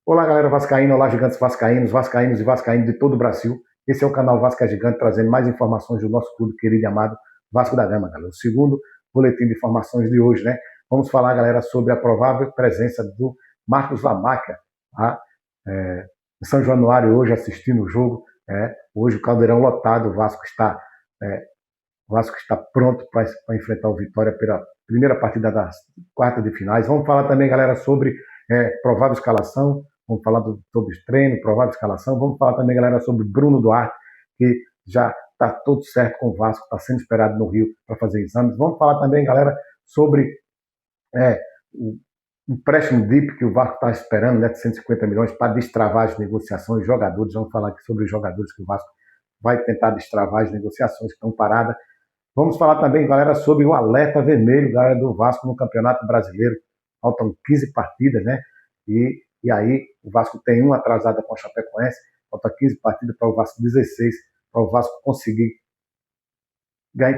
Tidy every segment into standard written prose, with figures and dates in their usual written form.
Olá, galera vascaína, olá, gigantes vascaínos, vascaínos e vascaínos de todo o Brasil. Esse é o canal Vasco é Gigante, trazendo mais informações do nosso clube querido e amado Vasco da Gama, galera. O segundo boletim de informações de hoje, né? Vamos falar, galera, sobre a provável presença do Marcos Lamáquia, tá? Em São Januário, hoje, assistindo o jogo. Hoje o Caldeirão lotado, o Vasco está pronto para enfrentar o Vitória pela primeira partida das quartas de finais. Vamos falar também, galera, sobre provável escalação. Vamos falar sobre os treinos, provável escalação. Vamos falar também, galera, sobre Bruno Duarte, que já está tudo certo com o Vasco, está sendo esperado no Rio para fazer exames. Vamos falar também, galera, sobre o empréstimo DIP que o Vasco está esperando, né, de 150 milhões para destravar as negociações. Jogadores, vamos falar aqui sobre os jogadores que o Vasco vai tentar destravar as negociações que estão paradas. Vamos falar também, galera, sobre o alerta vermelho, galera, do Vasco no Campeonato Brasileiro. Faltam 15 partidas, né? E aí o Vasco tem uma atrasada com a Chapecoense, falta 15 partidas para o Vasco 16, para o Vasco conseguir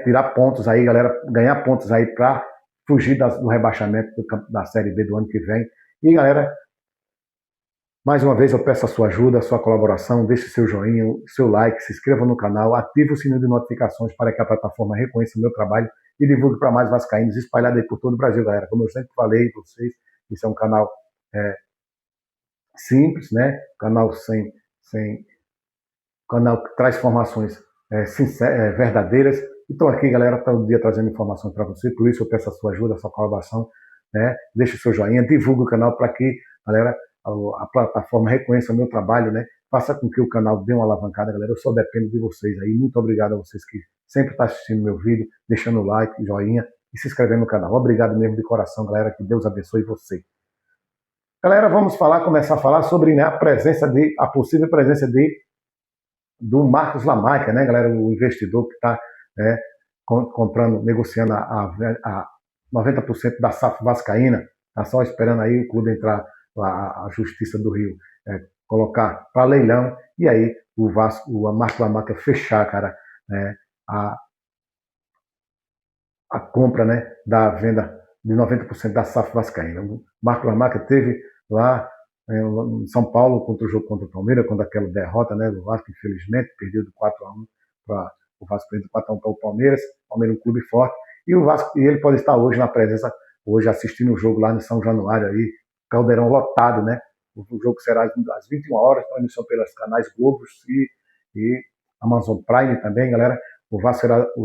tirar pontos aí, galera, ganhar pontos aí para fugir do rebaixamento da Série B do ano que vem. E, galera, mais uma vez eu peço a sua ajuda, a sua colaboração, deixe seu joinha, seu like, se inscreva no canal, ative o sininho de notificações para que a plataforma reconheça o meu trabalho e divulgue para mais vascaínos espalhados aí por todo o Brasil, galera. Como eu sempre falei para vocês, esse é um canal simples, né? Canal que traz informações verdadeiras. Estou aqui, galera, todo dia trazendo informações para você, por isso eu peço a sua ajuda, a sua colaboração, né? Deixe seu joinha, divulgue o canal para que, galera, a plataforma reconheça o meu trabalho, né? Faça com que o canal dê uma alavancada, galera. Eu só dependo de vocês aí. Muito obrigado a vocês que sempre estão assistindo meu vídeo, deixando o like, joinha e se inscrevendo no canal. Obrigado mesmo de coração, galera. Que Deus abençoe você. Galera, vamos começar a falar sobre, né, a possível presença do Marcos Lamáquia, né, galera? O investidor que está comprando, negociando a 90% da SAF vascaína. Está só esperando aí o clube entrar, a Justiça do Rio colocar para leilão, e aí o Marcos Lamáquia fechar, cara, a compra, né, da venda de 90% da SAF vascaína. O Marcos Lamáquia teve lá em São Paulo contra o jogo contra o Palmeiras, quando aquela derrota, né, do Vasco, infelizmente, perdeu de 4-1 para o Vasco, perdeu 4-1 para o Palmeiras é um clube forte, e o Vasco, e ele pode estar hoje na presença, hoje assistindo o jogo lá no São Januário aí, Caldeirão lotado, né? O jogo será às 21 horas, transmissão pelos canais Globo e Amazon Prime também, galera. O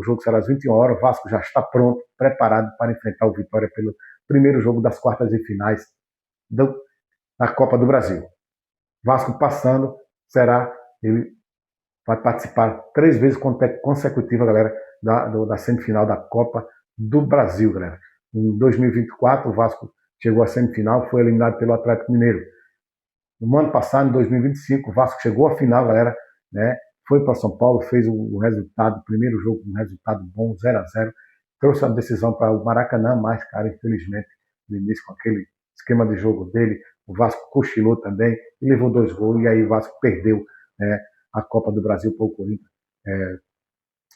jogo será às 21 horas, o Vasco já está pronto, preparado para enfrentar o Vitória pelo primeiro jogo das quartas de finais da Copa do Brasil. Vasco passando, ele vai participar 3 vezes consecutivas, galera, da semifinal da Copa do Brasil, galera. Em 2024, o Vasco chegou à semifinal, foi eliminado pelo Atlético Mineiro. No ano passado, em 2025, o Vasco chegou à final, galera, né? Foi para São Paulo, fez o resultado, o primeiro jogo, um resultado bom, 0-0. Trouxe a decisão para o Maracanã, mas, cara, infelizmente, no início, com aquele esquema de jogo dele, o Vasco cochilou também e levou 2 gols, e aí o Vasco perdeu a Copa do Brasil para o Corinthians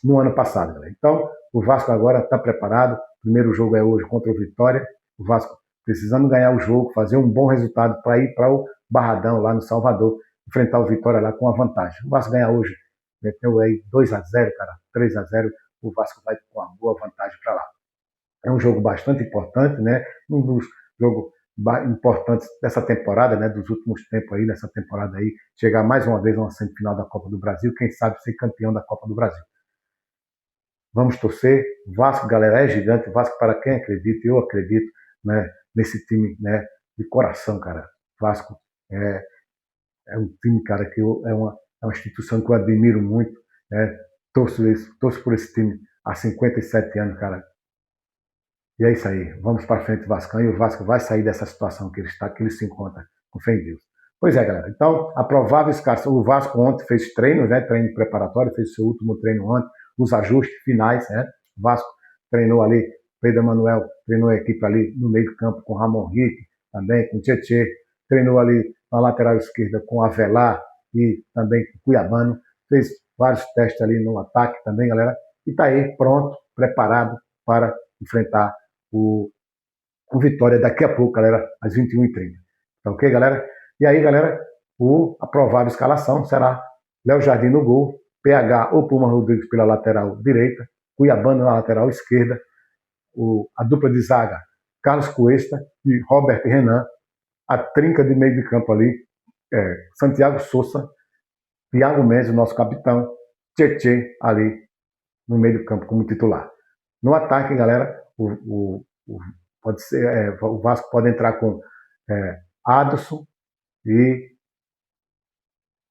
no ano passado, galera. Então, o Vasco agora está preparado. O primeiro jogo é hoje contra o Vitória. O Vasco precisando ganhar o jogo, fazer um bom resultado para ir para o Barradão, lá no Salvador, enfrentar o Vitória lá com a vantagem. O Vasco ganhar hoje, meteu aí 2-0, cara, 3-0, o Vasco vai com uma boa vantagem para lá. É um jogo bastante importante, né? Um dos jogos importantes dessa temporada, né? Dos últimos tempos aí, nessa temporada aí, chegar mais uma vez a uma semifinal da Copa do Brasil, quem sabe ser campeão da Copa do Brasil. Vamos torcer. Vasco, galera, é gigante. Vasco, para quem acredita, eu acredito, né, nesse time, né, de coração, cara. Vasco é um time, cara, que é uma instituição que eu admiro muito, né? Torço por esse time há 57 anos, cara. E é isso aí. Vamos para frente, Vascão, e o Vasco vai sair dessa situação que ele se encontra, com fé em Deus. Pois é, galera. Então, a provável escalação. O Vasco ontem fez treinos, né? Treino preparatório, fez seu último treino ontem, os ajustes finais, né? O Vasco treinou ali, Pedro Manuel treinou a equipe ali no meio do campo com Ramon Rick, também com Tietê, treinou ali na lateral esquerda com Avelar e também com Cuiabano, fez vários testes ali no ataque também, galera, e está aí pronto, preparado para enfrentar o Vitória daqui a pouco, galera, às 21h30. Tá ok, galera? E aí, galera, a provável escalação será Léo Jardim no gol, PH ou Puma Rodrigues pela lateral direita, Cuiabano na lateral esquerda, a dupla de zaga, Carlos Cuesta e Robert Renan, a trinca de meio de campo ali, Santiago Souza, Thiago Mendes, o nosso capitão, Tietê ali no meio do campo como titular. No ataque, galera, pode ser, o Vasco pode entrar com Adson e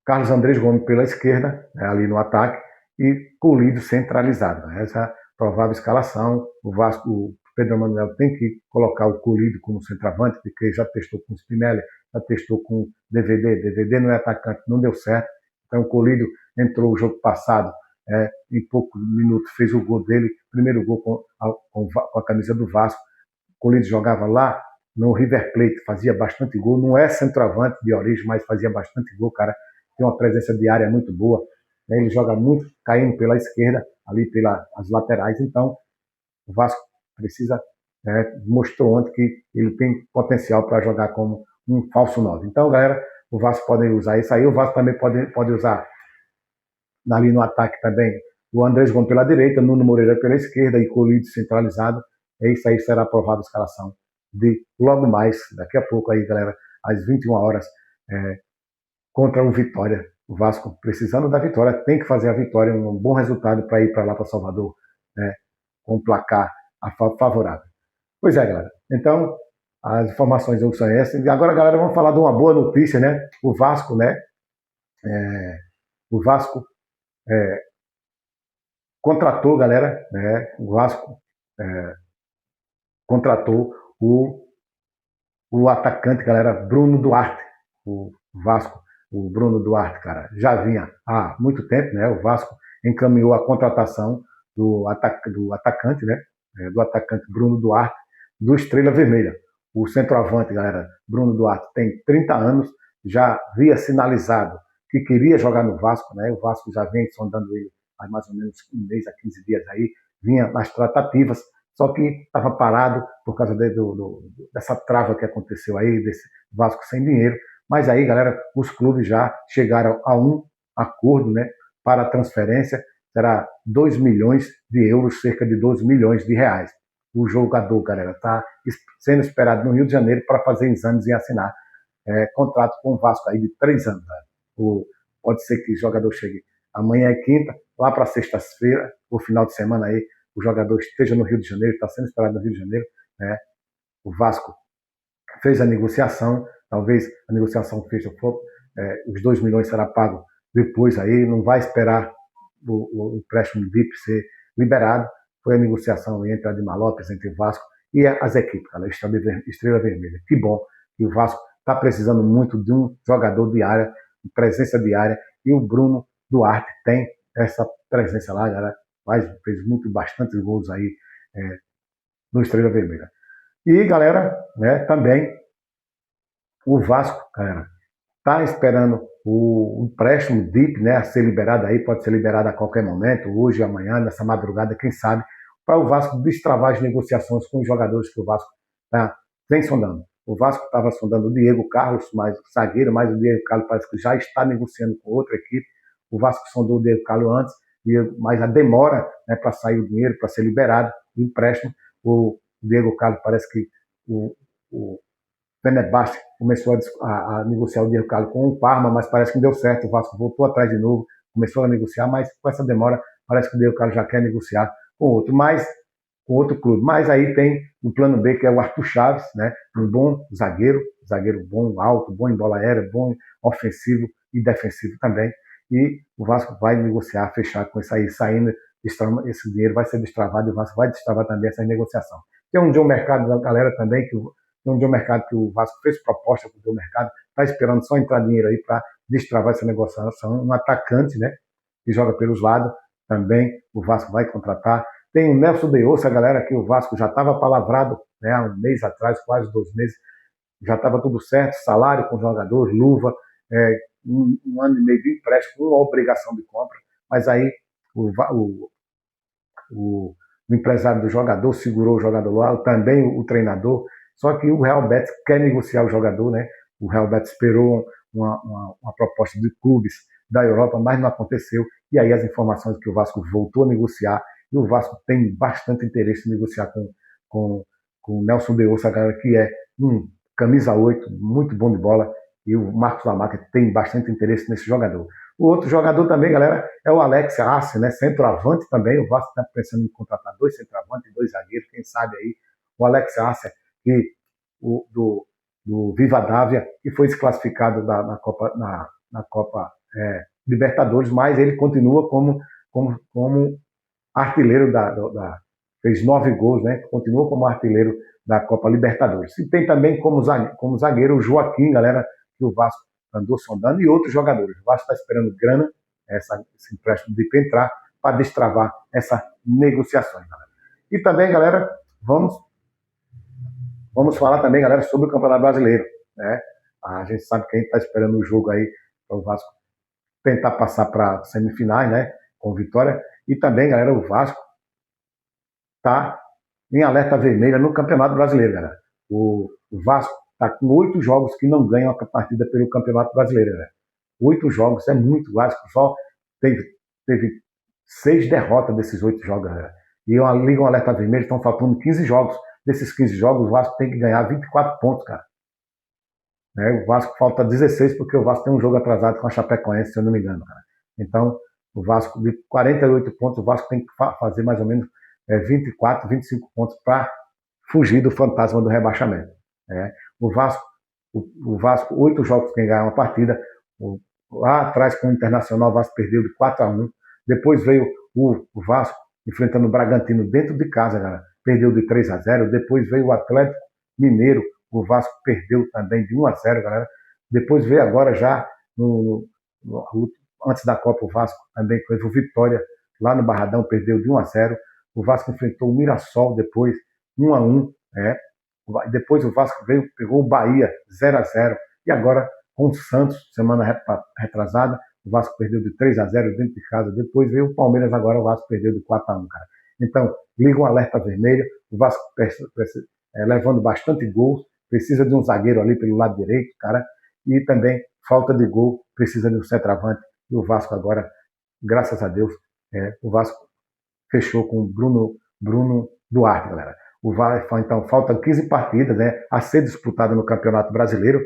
Carlos Andrés Gomes pela esquerda, ali no ataque, e Colido centralizado. Essa é a provável escalação. O Vasco, o Pedro Manuel tem que colocar o Colido como centroavante, porque já testou com o Spinelli, já testou com o DVD. DVD não é atacante, não deu certo. Então o Colido entrou o jogo passado, em poucos minutos fez o gol dele, primeiro gol com a camisa do Vasco. O Colido jogava lá no River Plate, fazia bastante gol, não é centroavante de origem, mas fazia bastante gol, cara, tem uma presença de área muito boa, né? Ele joga muito caindo pela esquerda, ali pelas laterais, então o Vasco precisa, mostrou ontem que ele tem potencial para jogar como um falso 9. Então, galera, o Vasco pode usar isso aí, o Vasco também pode usar ali no ataque também o Andrés Gomes pela direita, Nuno Moreira pela esquerda e Colido centralizado. Isso aí será a provável escalação de logo mais, daqui a pouco aí, galera, às 21 horas, contra o Vitória. O Vasco, precisando da vitória, tem que fazer a vitória, um bom resultado para ir para lá, para Salvador, né, com um placar favorável. Pois é, galera. Então, as informações são essas. E agora, galera, vamos falar de uma boa notícia, né? O Vasco, né? O Vasco contratou, galera, né? O Vasco contratou o atacante, galera, Bruno Duarte. O Vasco, o Bruno Duarte, cara, já vinha há muito tempo, né? O Vasco encaminhou a contratação do atacante, né? Do atacante Bruno Duarte, do Estrela Vermelha. O centroavante, galera, Bruno Duarte, tem 30 anos, já havia sinalizado que queria jogar no Vasco, né? O Vasco já vem sondando ele há mais ou menos um mês a 15 dias aí, vinha nas tratativas, só que estava parado por causa dessa trava que aconteceu aí, desse Vasco sem dinheiro. Mas aí, galera, os clubes já chegaram a um acordo, né, para a transferência, será 2 milhões de euros, cerca de 12 milhões de reais. O jogador, galera, está sendo esperado no Rio de Janeiro para fazer exames e assinar contrato com o Vasco aí de 3 anos. Pode ser que o jogador chegue amanhã é quinta, lá para sexta-feira, o final de semana aí, o jogador esteja no Rio de Janeiro, está sendo esperado no Rio de Janeiro, né? O Vasco fez a negociação, talvez a negociação fecha, os 2 milhões será pago depois aí, não vai esperar o empréstimo VIP ser liberado. Foi a negociação entre a Admar Lopes, entre o Vasco e as equipes, cara, Estrela Vermelha. Que bom que o Vasco está precisando muito de um jogador de área, de presença de área, e o Bruno Duarte tem essa presença lá, galera, fez bastante gols aí no Estrela Vermelha. E, galera, né, também o Vasco, galera, está esperando o empréstimo DIP, né, a ser liberado aí, pode ser liberado a qualquer momento, hoje, amanhã, nessa madrugada, quem sabe, para o Vasco destravar as negociações com os jogadores que o Vasco vem sondando. O Vasco estava sondando o Diego Carlos, mais zagueiro, mas o Diego Carlos parece que já está negociando com outra equipe. O Vasco sondou o Diego Carlos antes, mas a demora, né, para sair o dinheiro, para ser liberado o empréstimo. O Diego Carlos parece que o Fenerbahçe começou a negociar o Diego Carlos com o Parma, mas parece que não deu certo. O Vasco voltou atrás de novo, começou a negociar, mas com essa demora parece que o Diego Carlos já quer negociar com outro clube. Mas aí tem um plano B, que é o Arthur Chaves, né? Um bom zagueiro bom, alto, bom em bola aérea, bom ofensivo e defensivo também. E o Vasco vai negociar, fechar com isso aí, saindo, esse dinheiro vai ser destravado e o Vasco vai destravar também essa negociação. Tem um John Mercado da galera também, tem um John Mercado que o Vasco fez proposta para o John Mercado, está esperando só entrar dinheiro aí para destravar essa negociação. Um atacante, né, que joga pelos lados, também o Vasco vai contratar. Tem o Nelson de Ossa, galera, que o Vasco já estava palavrado, né, há um mês atrás, quase 2 meses, já estava tudo certo, salário com jogador, luva, um ano e meio de empréstimo, uma obrigação de compra, mas aí o empresário do jogador segurou o jogador lá, também o treinador, só que o Real Betis quer negociar o jogador, né? o Real Betis esperou uma proposta de clubes da Europa, mas não aconteceu. E aí as informações que o Vasco voltou a negociar, e o Vasco tem bastante interesse em negociar com o Nelson de Ossa, que é um camisa 8, muito bom de bola, e o Marcos Lamarca tem bastante interesse nesse jogador. O outro jogador também, galera, é o Alex Arce, né? Centroavante também. O Vasco está pensando em contratar 2 centroavantes e 2 zagueiros, quem sabe aí. O Alex Arce, do Viva Dávia, que foi desclassificado na Copa Libertadores, mas ele continua como artilheiro fez 9 gols, né? Continua como artilheiro da Copa Libertadores. E tem também como zagueiro o Joaquim, galera, que o Vasco andou sondando, e outros jogadores. O Vasco está esperando grana, esse empréstimo de entrar, para destravar essas negociações, galera. E também, galera, vamos falar também, galera, sobre o Campeonato Brasileiro, né? A gente sabe que a gente está esperando o jogo aí para o Vasco tentar passar para semifinais, né? Com vitória. E também, galera, o Vasco está em alerta vermelha no Campeonato Brasileiro, galera. O Vasco está com 8 jogos que não ganham a partida pelo Campeonato Brasileiro, galera. 8 jogos, é muito. O Vasco só teve 6 derrotas desses 8 jogos, galera. E a Liga Alerta Vermelho estão faltando 15 jogos. Desses 15 jogos, o Vasco tem que ganhar 24 pontos, cara. O Vasco falta 16 porque o Vasco tem um jogo atrasado com a Chapecoense, se eu não me engano, cara. Então, o Vasco, de 48 pontos, o Vasco tem que fazer mais ou menos 24, 25 pontos para fugir do fantasma do rebaixamento. O Vasco, 8 jogos tem que ganhar uma partida. Lá atrás, com o Internacional, o Vasco perdeu de 4-1. Depois veio o Vasco enfrentando o Bragantino dentro de casa, galera. Perdeu de 3-0. Depois veio o Atlético Mineiro. O Vasco perdeu também de 1-0, galera. Depois veio agora já, antes da Copa, o Vasco também teve o Vitória lá no Barradão, perdeu de 1-0. O Vasco enfrentou o Mirassol depois, 1-1. Depois o Vasco pegou o Bahia, 0-0. E agora, com o Santos, semana retrasada, o Vasco perdeu de 3-0 dentro de casa. Depois veio o Palmeiras, agora o Vasco perdeu de 4-1, cara. Então, liga um alerta vermelho. O Vasco levando bastante gols, precisa de um zagueiro ali pelo lado direito, cara. E também, falta de gol, precisa de um centroavante. E o Vasco agora, graças a Deus, o Vasco fechou com o Bruno Duarte, galera. Então, faltam 15 partidas, né, a ser disputada no Campeonato Brasileiro.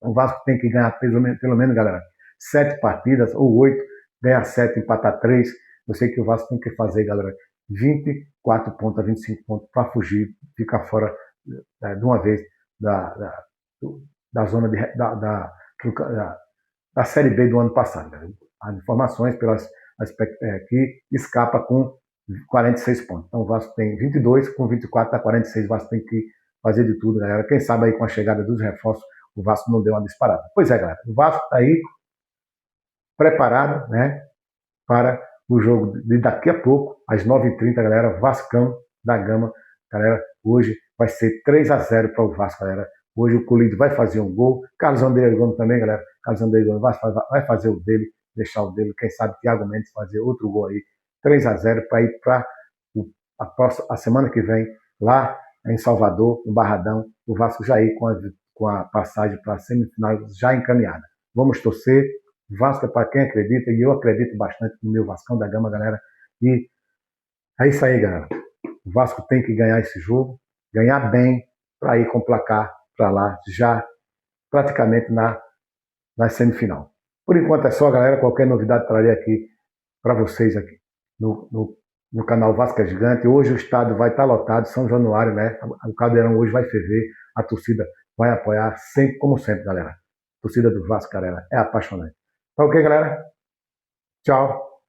O Vasco tem que ganhar pelo menos, galera, 7 partidas, ou 8, ganhar 7, empatar 3. Eu sei que o Vasco tem que fazer, galera, 24 pontos a 25 pontos para fugir, ficar fora de uma vez da zona da Série B do ano passado. Galera. As informações que escapa com 46 pontos. Então o Vasco tem 22, com 24 a 46, o Vasco tem que fazer de tudo, galera. Quem sabe aí com a chegada dos reforços, o Vasco não deu uma disparada. Pois é, galera, o Vasco está aí preparado, né, para o jogo de daqui a pouco, às 9h30, galera, Vascão da Gama. Galera, hoje vai ser 3-0 para o Vasco, galera. Hoje o Colidio vai fazer um gol. Carlos André Gomes também, galera. Carlos André Gomes vai fazer o dele, deixar o dele. Quem sabe Thiago Mendes fazer outro gol aí. 3-0 para ir para a semana que vem, lá em Salvador, no Barradão, o Vasco já ir com a passagem para a semifinal já encaminhada. Vamos torcer. O Vasco é para quem acredita, e eu acredito bastante no meu Vascão da Gama, galera. E é isso aí, galera. O Vasco tem que ganhar esse jogo, ganhar bem, para ir com o placar para lá, já praticamente na semifinal. Por enquanto é só, galera. Qualquer novidade trarei aqui para vocês aqui no canal Vasco é Gigante. Hoje o estádio vai estar lotado, São Januário, né? O Caldeirão hoje vai ferver, a torcida vai apoiar sempre, como sempre, galera. A torcida do Vasco, galera, é apaixonante. Tá ok, galera? Tchau.